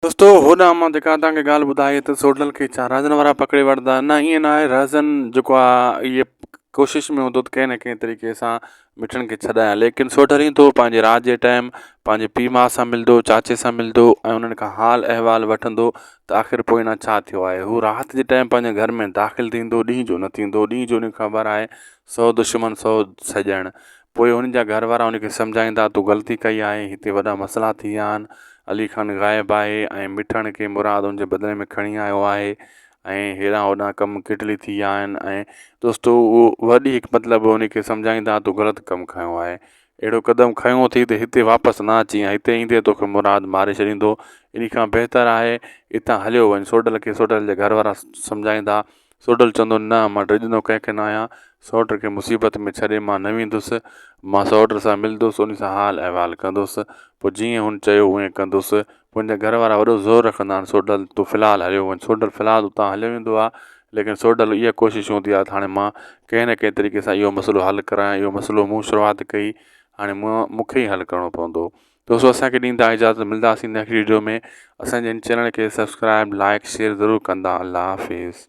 दोस्तों होॾां मां जेका तव्हांखे ॻाल्हि ॿुधाई त सोडल खे छा राज़न वारा पकिड़े वठंदा, न ईअं न आहे। राज़न जेको आहे इहे कोशिशि में हूंदो त कंहिं न कंहिं तरीक़े सां मिठनि खे छॾाया, लेकिन सोडल ईंदो पंहिंजे राति जे टाइम पंहिंजे पीउ माउ सां मिलंदो, चाचे सां मिलंदो ऐं उन्हनि खां हाल अहिवाल वठंदो त आख़िर पोइ न छा थियो आहे। हू राति जे टाइम पंहिंजे घर में दाख़िल थींदो, ॾींहं जो न थींदो। ॾींहं जो उनखे ख़बर आहे 100 दुश्मन 100 सॼण। पोइ उन्हनि जा घर वारा उनखे सम्झाईंदा तूं ग़लती कई आहे, हिते वॾा मसइला थी विया आहिनि, अली ख़ान ग़ाइबु आहे ऐं मिठण खे मुराद उनजे बदिले में खणी आयो आहे ऐं हेॾां होॾां कमु किटली थी विया आहिनि। ऐं दोस्तो उहो वॾी हिकु मतिलबु उनखे सम्झाईंदा तूं ग़लति कमु खयो आहे, अहिड़ो क़दम खयों थी त हिते वापसि न अची, ऐं हिते ईंदे तोखे मुराद मारे छॾींदो। इन खां बहितर आहे हितां हलियो वञु। सोडल खे सोडल जे घर वारा सम्झाईंदा। सोडल चवंदो न मां डिॼंदो कंहिंखे न आहियां, सौट खे मुसीबत में छॾे मां न वेंदुसि, मां सौट सां मिलंदुसि, उन सां हाल अहिवाल कंदुसि। पोइ जीअं हुन चयो उअं कंदुसि। पोइ मुंहिंजा घर वारा वॾो ज़ोर रखंदा आहिनि सोडल तूं फ़िलहालु हलियो वञु। सोडल फ़िलहालु उतां हलियो वेंदो आहे, लेकिन सोडल इहा कोशिशि हूंदी आहे त हाणे मां कंहिं न कंहिं तरीक़े सां इहो मसइलो हलु करायां। इहो मसइलो मूं शुरूआति कई, हाणे मूंखे ई हलु करिणो पवंदो। दोस्तो असांखे ॾींदा इजाज़त, मिलंदासीं नेक्स्ट वीडियो में। असांजे इन चैनल खे सब्सक्राइब लाइक शेयर ज़रूरु कंदा। अल्लाह हाफ़िज़।